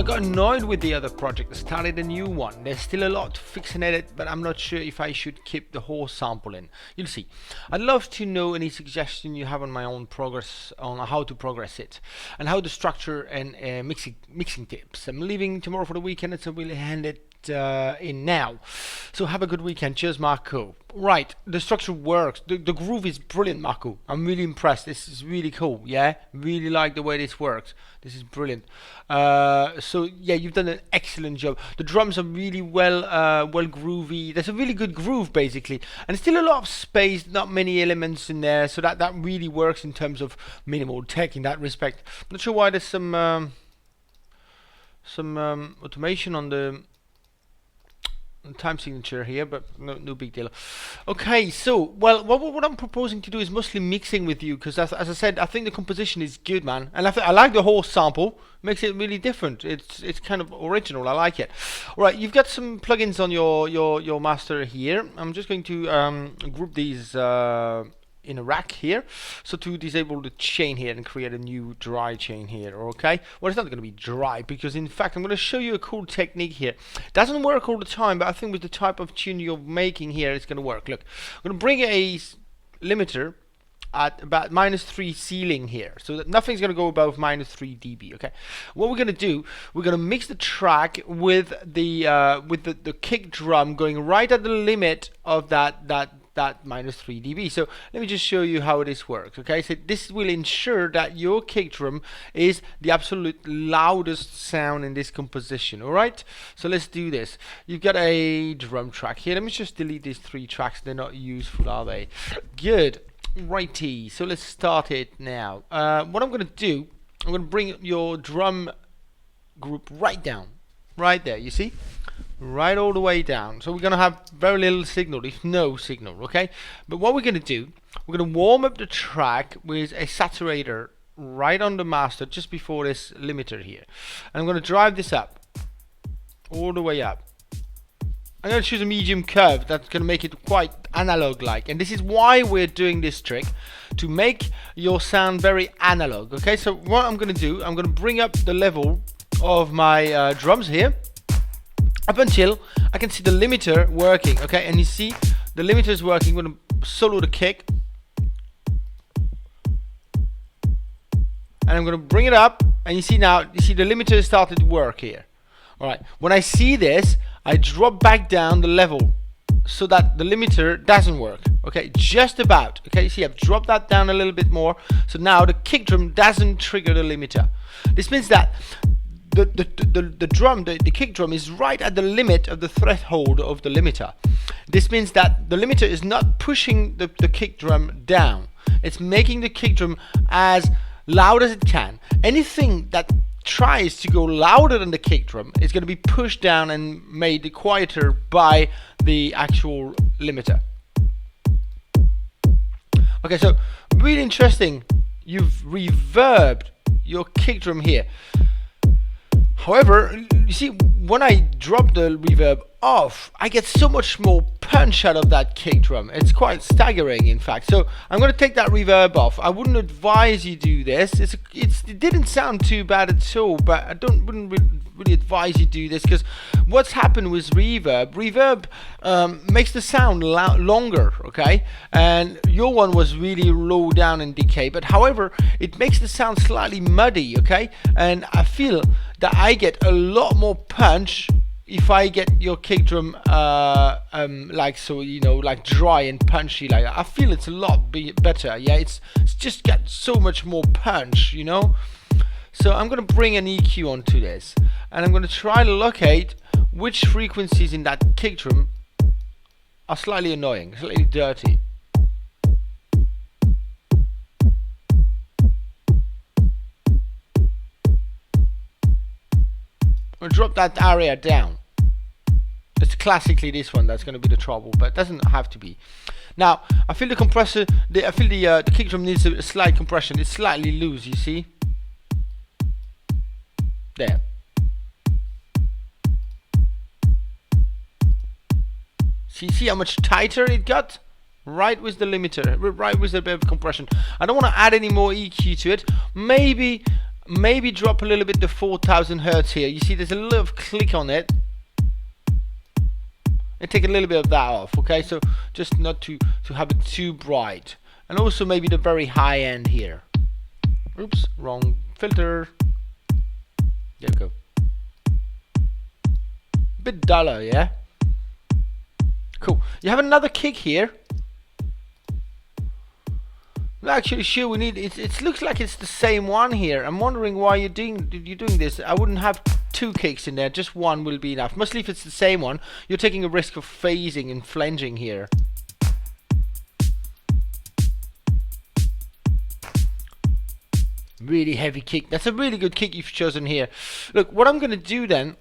got annoyed with the other project. I started a new one. There's still a lot to fix in it, but I'm not sure if I should keep the whole sample in. You'll see. I'd love to know any suggestion you have on my own progress, on how to progress it, and how to structure and mixing tips. I'm leaving tomorrow for the weekend, so we'll hand it in now. So have a good weekend. Cheers, Marco. Right, the structure works. The groove is brilliant, Marco. I'm really impressed. This is really cool. Yeah, really like the way this works. This is brilliant. So yeah, you've done an excellent job. The drums are really well groovy. There's a really good groove basically, and still a lot of space, not many elements in there. So that really works in terms of minimal tech in that respect. I'm not sure why there's some automation on the time signature here, but no big deal. Okay, so well, what I'm proposing to do is mostly mixing with you, because as I said, I think the composition is good, man, and I like the whole sample. Makes it really different. It's kind of original. I like it. All right, you've got some plugins on your master here. I'm just going to group these in a rack here, so to disable the chain here and create a new dry chain here. Okay, well, it's not going to be dry, because in fact I'm going to show you a cool technique here. Doesn't work all the time, but I think with the type of tune you're making here, it's going to work. Look, I'm going to bring a limiter at about -3 ceiling here, so that nothing's going to go above -3 dB. Okay, what we're going to do, we're going to mix the track with the kick drum going right at the limit of that -3 dB. So let me just show you how this works. Okay, so this will ensure that your kick drum is the absolute loudest sound in this composition. All right, so let's do this. You've got a drum track here. Let me just delete these 3 tracks. They're not useful, are they? Good. Righty, so let's start it now. What I'm going to do, I'm going to bring your drum group right down, right there, you see, right all the way down. So we're going to have very little signal, if no signal. Okay, but what we're going to do, we're going to warm up the track with a saturator right on the master just before this limiter here, and I'm going to drive this up all the way up. I'm going to choose a medium curve. That's going to make it quite analog like, and this is why we're doing this trick, to make your sound very analog. Okay, so what I'm going to do, I'm going to bring up the level of my drums here up until I can see the limiter working. Okay, and you see the limiter is working. I'm going to solo the kick, and I'm going to bring it up, and you see now, you see the limiter started to work here. All right, when I see this, I drop back down the level so that the limiter doesn't work. Okay, just about. Okay, you see I've dropped that down a little bit more, so now the kick drum doesn't trigger the limiter. This means that the kick drum is right at the limit of the threshold of the limiter. This means that the limiter is not pushing the kick drum down. It's making the kick drum as loud as it can. Anything that tries to go louder than the kick drum is going to be pushed down and made quieter by the actual limiter. Okay, so really interesting. You've reverbed your kick drum here. However, you see, when I drop the reverb off, I get so much more punch out of that kick drum. It's quite staggering, in fact. So I'm going to take that reverb off. I wouldn't advise you do this. It didn't sound too bad at all, but I wouldn't really advise you do this, because what's happened with reverb makes the sound longer. Okay, and your one was really low down in decay, but however, it makes the sound slightly muddy. Okay, and I feel that I get a lot more punch if I get your kick drum like so, you know, like dry and punchy like that. I feel it's a lot better. Yeah, it's just got so much more punch, you know. So I'm going to bring an EQ onto this, and I'm going to try to locate which frequencies in that kick drum are slightly annoying, slightly dirty. I'm going to drop that area down. It's classically this one that's going to be the trouble, but it doesn't have to be. Now I feel the compressor, I feel the kick drum needs a slight compression. It's slightly loose, you see. There. See how much tighter it got? Right with the limiter, right with a bit of compression. I don't want to add any more EQ to it. Maybe maybe drop a little bit the 4000 hertz here. You see there's a little click on it, and take a little bit of that off, okay? So just not to have it too bright. And also maybe the very high end here. Oops, wrong filter. There we go. Bit duller, yeah? Cool. You have another kick here. Actually, sure, we need it looks like it's the same one here. I'm wondering why you're doing this. I wouldn't have two kicks in there, just one will be enough. Mostly if it's the same one, you're taking a risk of phasing and flanging here. Really heavy kick. That's a really good kick you've chosen here. Look, what I'm gonna do then,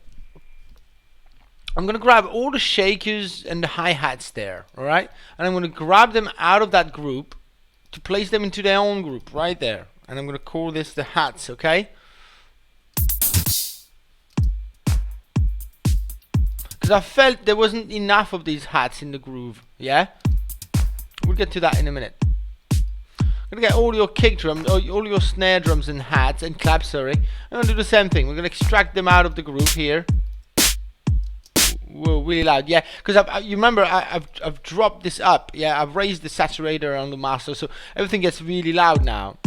I'm gonna grab all the shakers and the hi-hats there, alright? And I'm gonna grab them out of that group to place them into their own group right there, and I'm gonna call this the hats, okay? Because I felt there wasn't enough of these hats in the groove, yeah? We'll get to that in a minute. I'm gonna get all your kick drums, all your snare drums and hats and claps, sorry. I'm gonna do the same thing. We're gonna extract them out of the groove here. Whoa, really loud, yeah, because you remember I've dropped this up, yeah, I've raised the saturator on the master, so everything gets really loud now.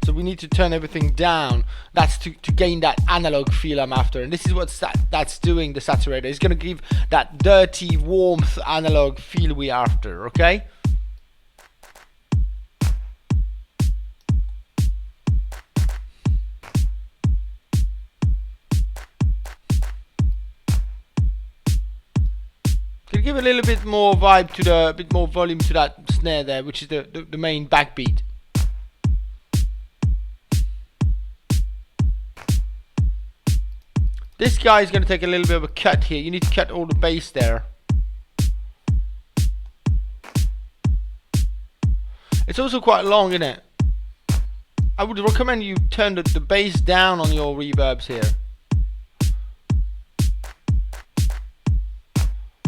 So we need to turn everything down. That's to gain that analog feel I'm after, and this is what that's doing. The saturator is going to give that dirty warmth analog feel we're after, okay? Give a little bit more vibe to a bit more volume to that snare there, which is the main backbeat. This guy is going to take a little bit of a cut here. You need to cut all the bass there. It's also quite long, isn't it? I would recommend you turn the bass down on your reverbs here.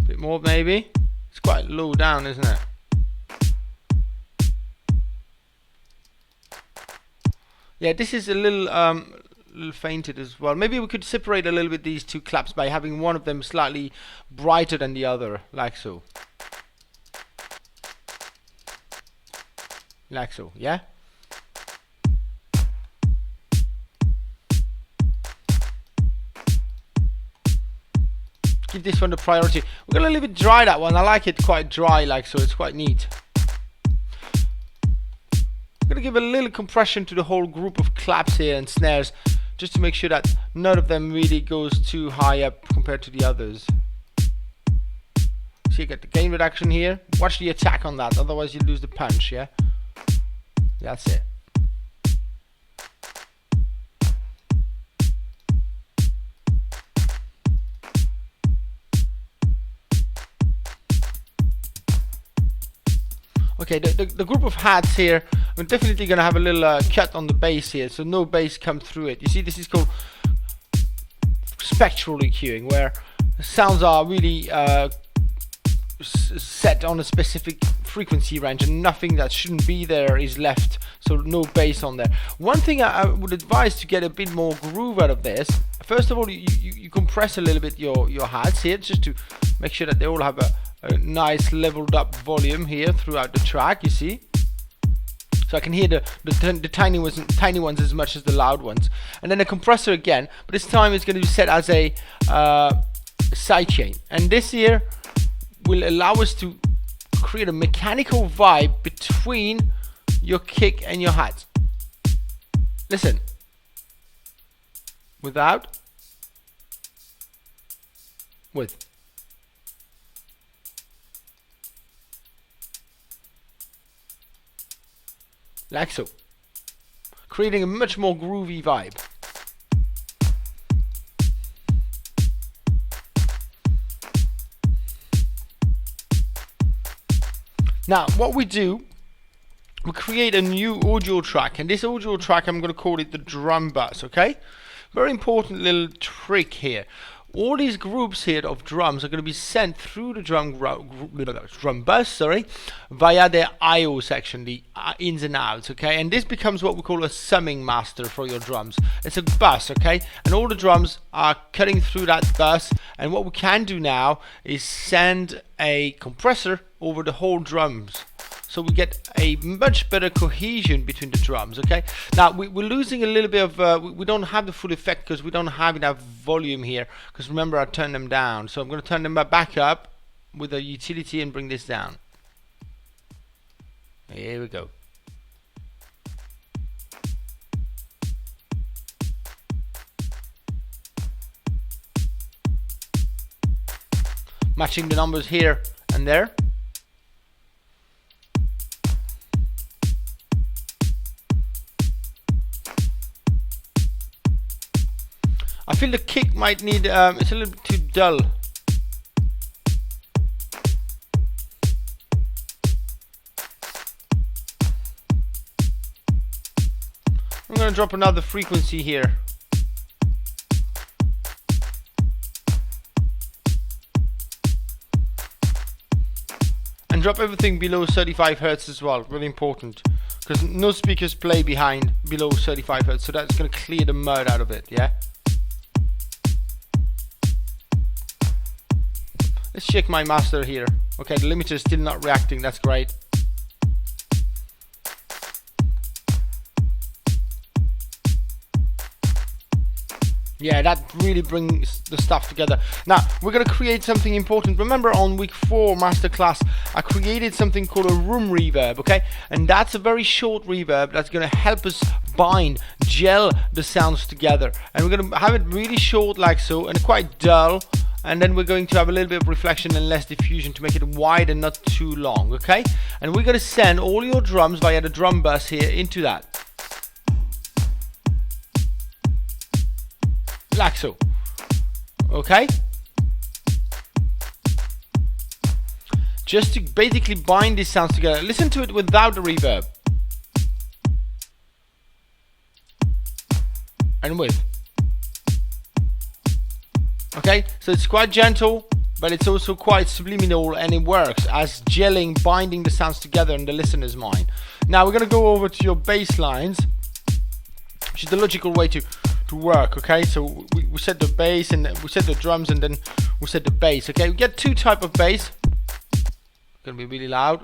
Bit more maybe. It's quite low down, isn't it? Yeah, this is a little fainted as well. Maybe we could separate a little bit these two claps by having one of them slightly brighter than the other, like so. Like so, yeah? Give this one the priority. We're gonna leave it dry, that one. I like it quite dry, like so. It's quite neat. I'm gonna give a little compression to the whole group of claps here and snares, just to make sure that none of them really goes too high up compared to the others. So you get the gain reduction here. Watch the attack on that, otherwise you lose the punch, yeah? That's it. Okay, the group of hats here, I'm definitely going to have a little cut on the bass here, so no bass come through it. You see, this is called spectral EQing, where the sounds are really set on a specific frequency range, and nothing that shouldn't be there is left, so no bass on there. One thing I would advise to get a bit more groove out of this, first of all, you compress a little bit your hats here, just to make sure that they all have a nice leveled up volume here throughout the track, you see. So I can hear the tiny ones as much as the loud ones. And then a compressor again, but this time it's going to be set as a sidechain. And this here will allow us to create a mechanical vibe between your kick and your hat. Listen. Without. With. Like so. Creating a much more groovy vibe. Now, what we do, we create a new audio track, and this audio track, I'm going to call it the drum bus, okay? Very important little trick here. all these groups here of drums are going to be sent through the drum bus, via the I/O section, the ins and outs, okay? And this becomes what we call a summing master for your drums. It's a bus, okay? And all the drums are cutting through that bus, and what we can do now is send a compressor over the whole drums. So we get a much better cohesion between the drums, okay? Now we're losing a little bit of, we don't have the full effect because we don't have enough volume here. Because remember, I turned them down. So I'm going to turn them back up with a utility and bring this down. Here we go. Matching the numbers here and there. I feel the kick might need, it's a little bit too dull. I'm going to drop another frequency here. And drop everything below 35 Hertz as well, really important. Because no speakers play below 35 Hertz, so that's going to clear the mud out of it, yeah? Let's check my master here. Okay, the limiter is still not reacting, that's great. Yeah, that really brings the stuff together. Now, we're going to create something important. Remember on week 4 masterclass, I created something called a room reverb, okay? And that's a very short reverb that's going to help us gel the sounds together. And we're going to have it really short like so, and quite dull. And then we're going to have a little bit of reflection and less diffusion to make it wide and not too long, okay? And we're going to send all your drums via the drum bus here into that. Like so. Okay? Just to basically bind these sounds together. Listen to it without the reverb. And with. Okay, so it's quite gentle, but it's also quite subliminal, and it works as gelling, binding the sounds together in the listener's mind. Now we're going to go over to your bass lines, which is the logical way to work, okay? So we set the bass, and we set the drums, and then we set the bass, okay? We get two type of bass. It's going to be really loud.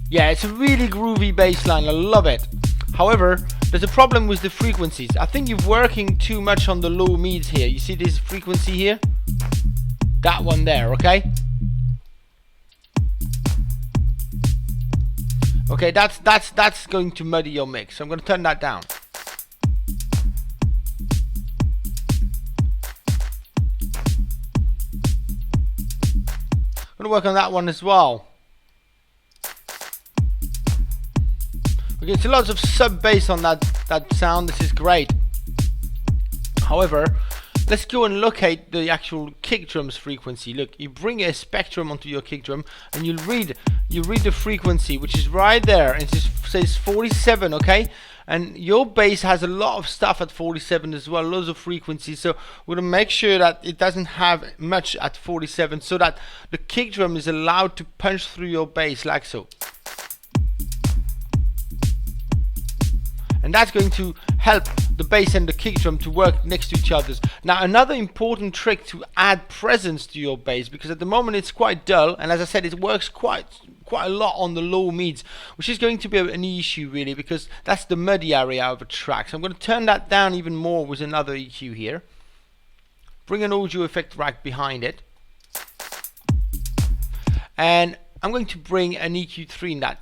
Yeah, it's a really groovy bass line, I love it. However, there's a problem with the frequencies. I think you're working too much on the low mids here. You see this frequency here? That one there, okay? Okay, that's going to muddy your mix. So I'm going to turn that down. I'm going to work on that one as well. Okay, so lots of sub bass on that sound. This is great. However, let's go and locate the actual kick drum's frequency. Look, you bring a spectrum onto your kick drum, and you read the frequency, which is right there, and it says 47, okay? And your bass has a lot of stuff at 47 as well, loads of frequencies. So we're gonna make sure that it doesn't have much at 47, so that the kick drum is allowed to punch through your bass like so. And that's going to help the bass and the kick drum to work next to each other. Now, another important trick to add presence to your bass, because at the moment it's quite dull, and as I said, it works quite a lot on the low mids, which is going to be an issue really, because that's the muddy area of a track. So I'm going to turn that down even more with another EQ here. Bring an audio effect rack behind it. And I'm going to bring an EQ3 in that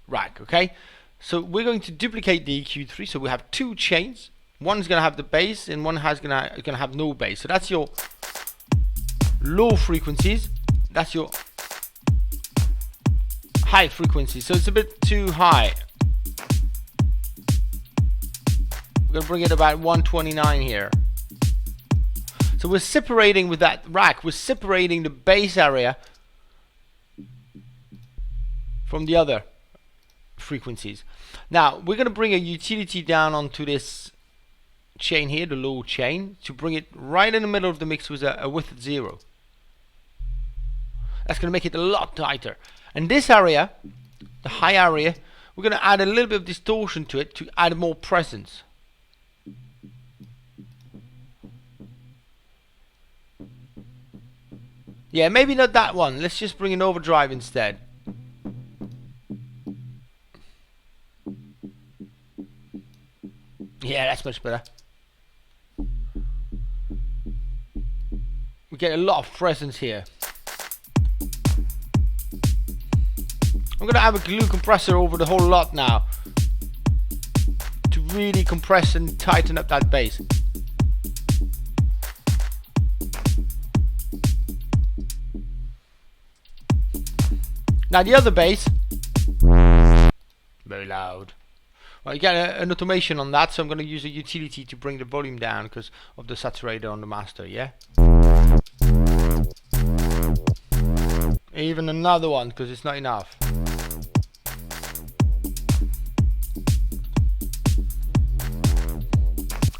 rack, okay? So we're going to duplicate the EQ3, so we have two chains. One's going to have the bass, and one is going to have no bass. So that's your low frequencies. That's your high frequencies. So it's a bit too high. We're going to bring it about 129 here. So we're separating with that rack. We're separating the bass area from the other frequencies. Now we're going to bring a utility down onto this chain here, the low chain, to bring it right in the middle of the mix with a width at 0. That's going to make it a lot tighter. And this area, the high area, we're going to add a little bit of distortion to it to add more presence. Yeah, maybe not that one. Let's just bring an overdrive instead. Yeah, that's much better. We get a lot of presence here. I'm going to have a glue compressor over the whole lot now to really compress and tighten up that bass. Now the other bass, very loud. Well, you get an automation on that, so I'm going to use a utility to bring the volume down because of the saturator on the master, yeah? Even another one because it's not enough.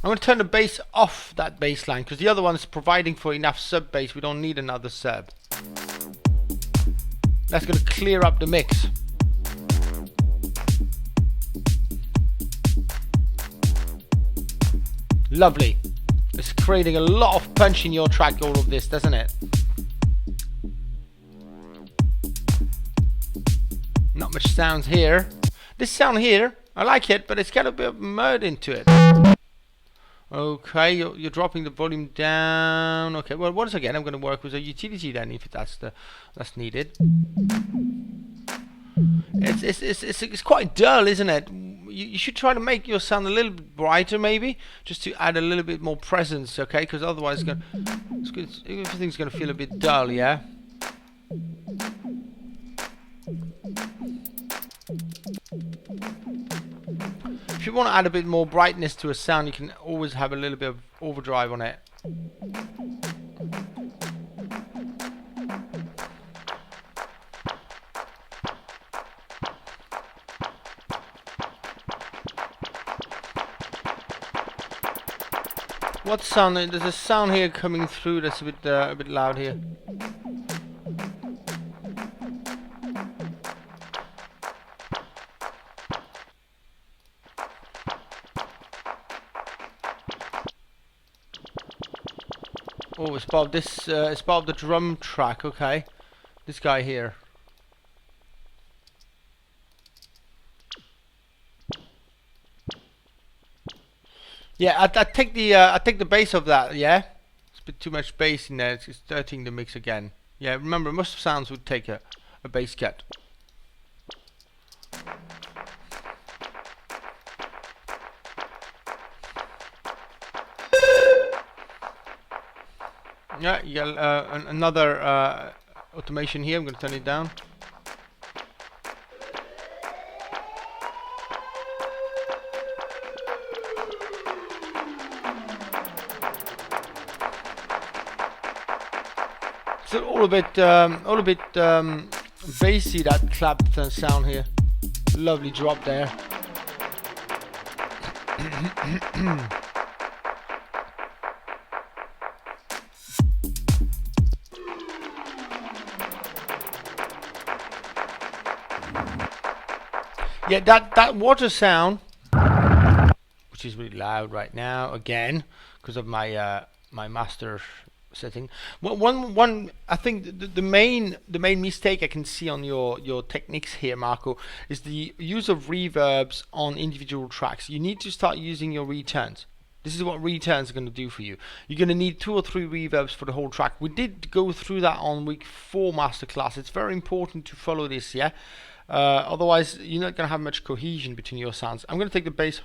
I'm going to turn the bass off that bass line because the other one is providing for enough sub bass. We don't need another sub. That's going to clear up the mix. Lovely. It's creating a lot of punch in your track, all of this, doesn't it? Not much sounds here. This sound here, I like it, but it's got a bit of mud into it. Okay, you're dropping the volume down. Okay, well, once again, I'm going to work with a utility then, if that's needed. It's quite dull, isn't it? You should try to make your sound a little bit brighter, maybe, just to add a little bit more presence. Okay, because otherwise, everything's going to feel a bit dull. Yeah. If you want to add a bit more brightness to a sound, you can always have a little bit of overdrive on it. What sound? There's a sound here coming through that's a bit loud here. Oh, it's part of this. It's part of the drum track. Okay, this guy here. Yeah, I take the bass of that. Yeah, it's a bit too much bass in there. It's dirtying the mix again. Yeah, remember most sounds would take a bass cut. Yeah, you got another automation here. I'm going to turn it down. So all a bit bassy, that clapped sound here. Lovely drop there. Yeah, that water sound, which is really loud right now, again, because of my my master setting. One I think the main mistake I can see on your techniques here, Marco, is the use of reverbs on individual tracks. You need to start using your returns. This is what returns are going to do for you. You're going to need 2 or 3 reverbs for the whole track. We did go through that on week 4 masterclass. It's very important to follow this, yeah. Otherwise, you're not going to have much cohesion between your sounds. I'm going to take the bass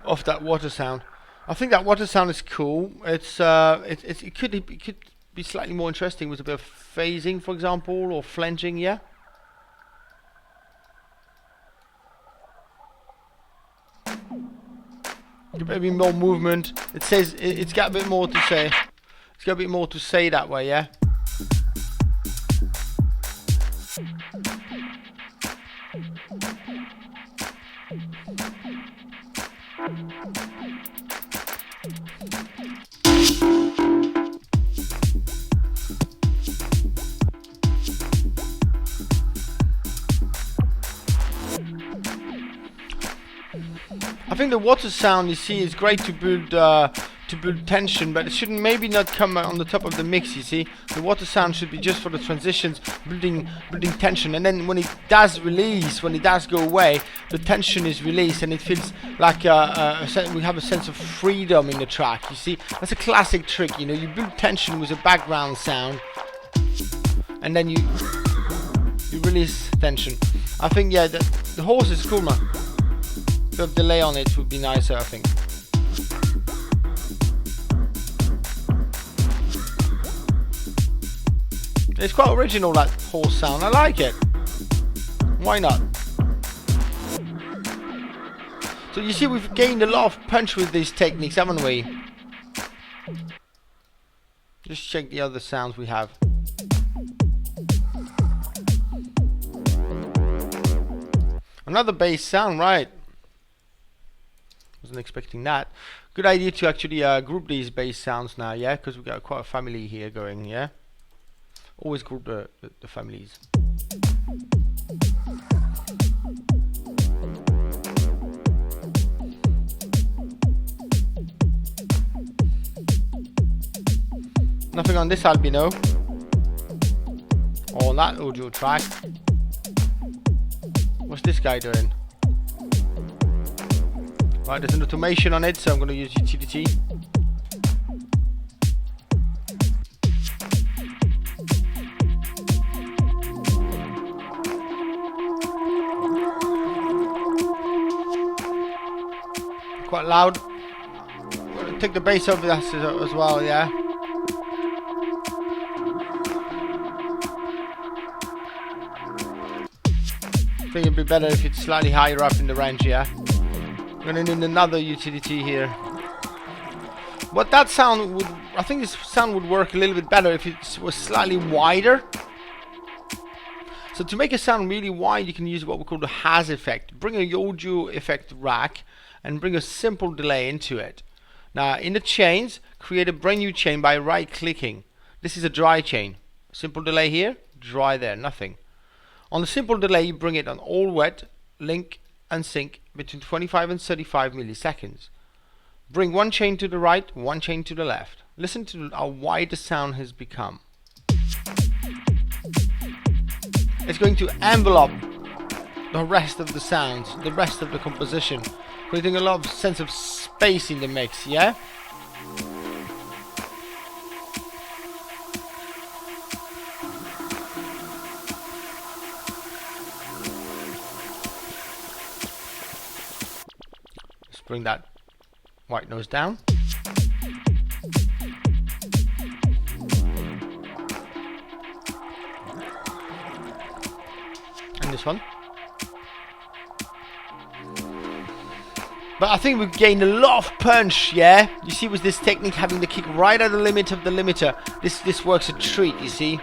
off that water sound. I think that water sound is cool. It could be slightly more interesting with a bit of phasing, for example, or flanging, yeah. Maybe more movement. It says it's got a bit more to say. It's got a bit more to say that way, yeah. think the water sound, you see, is great to build tension, but it shouldn't maybe not come on the top of the mix. You see, the water sound should be just for the transitions, building tension, and then when it does release, when it does go away, the tension is released, and it feels like we have a sense of freedom in the track. You see, that's a classic trick. You know, you build tension with a background sound, and then you release tension. I think, yeah, the horse is cool, man. A bit of delay on it would be nicer, I think. It's quite original, that horse sound. I like it. Why not? So you see, we've gained a lot of punch with these techniques, haven't we? Just check the other sounds we have. Another bass sound, right? Wasn't expecting that. Good idea to actually group these bass sounds now, yeah? Because we've got quite a family here going, yeah? Always group the families. Nothing on this albino or on that audio track. What's this guy doing? Right, there's an automation on it, so I'm going to use utility. Quite loud. Take the bass over that as well, yeah. I think it'd be better if it's slightly higher up in the range, yeah. I'm gonna need another utility here. But that sound would, I think this sound would work a little bit better if it was slightly wider. So to make a sound really wide, you can use what we call the has effect. Bring a audio effect rack and bring a simple delay into it. Now in the chains, create a brand new chain by right clicking. This is a dry chain. Simple delay here, dry there, nothing. On the simple delay, you bring it on all wet, link and sync between 25 and 35 milliseconds. Bring one chain to the right, one chain to the left. Listen to how wide the sound has become. It's going to envelop the rest of the sounds, the rest of the composition, creating a lot of sense of space in the mix, yeah? Let's bring that white noise down. And this one. But I think we've gained a lot of punch, yeah? You see, with this technique, having the kick right at the limit of the limiter, this works a treat, you see?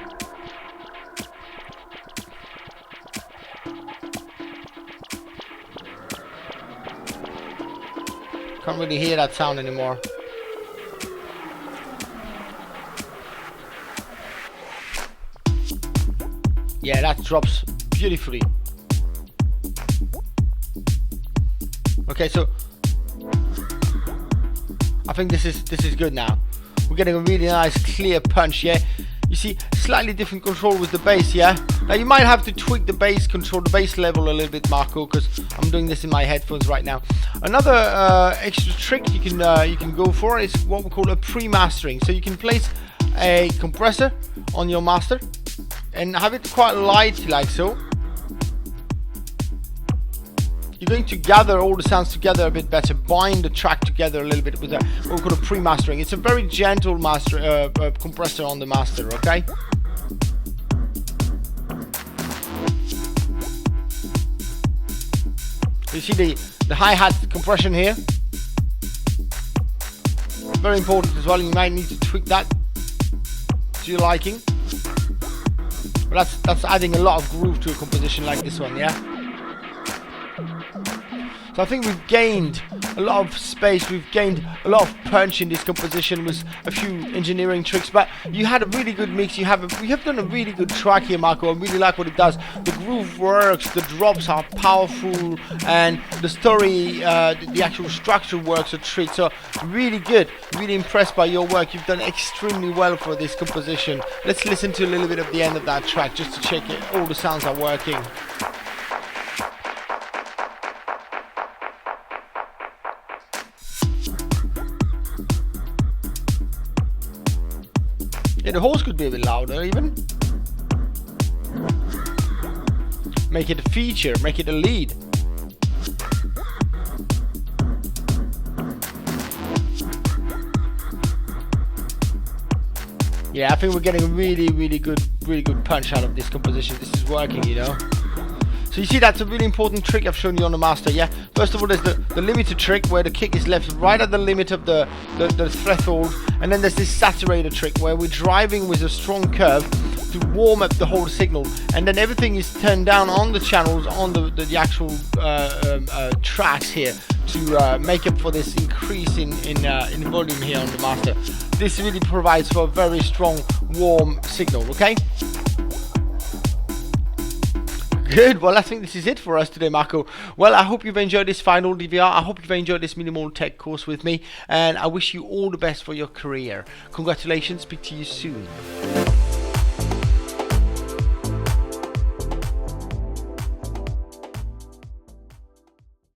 Can't really hear that sound anymore. Yeah, that drops beautifully. Okay, so I think this is good now. We're getting a really nice clear punch, yeah? You see, slightly different control with the bass, yeah? Now you might have to tweak the bass control, the bass level a little bit, Marco, because I'm doing this in my headphones right now. Another extra trick you can go for is what we call a pre-mastering. So you can place a compressor on your master and have it quite light, like so. You're going to gather all the sounds together a bit better, bind the track together a little bit with what we call a pre-mastering. It's a very gentle master compressor on the master, okay? You see the hi-hat compression here? Very important as well. You might need to tweak that to your liking. But that's adding a lot of groove to a composition like this one, yeah? So I think we've gained a lot of space. We've gained a lot of punch in this composition with a few engineering tricks. But you had a really good mix. We have done a really good track here, Marco. I really like what it does. The groove works, the drops are powerful, and the story, the actual structure works a treat. So really good. Really impressed by your work. You've done extremely well for this composition. Let's listen to a little bit of the end of that track just to check it. All the sounds are working. Yeah, the horse could be a bit louder even. Make it a feature, make it a lead. Yeah, I think we're getting a really good punch out of this composition. This is working, you know. So you see, that's a really important trick I've shown you on the master, yeah? First of all, there's the limiter trick, where the kick is left right at the limit of the threshold, and then there's this saturator trick, where we're driving with a strong curve to warm up the whole signal, and then everything is turned down on the channels, on the actual tracks here, to make up for this increase in volume here on the master. This really provides for a very strong, warm signal, okay? Good, well I think this is it for us today, Marco. Well, I hope you've enjoyed this final DVR. I hope you've enjoyed this minimal tech course with me, and I wish you all the best for your career. Congratulations, speak to you soon.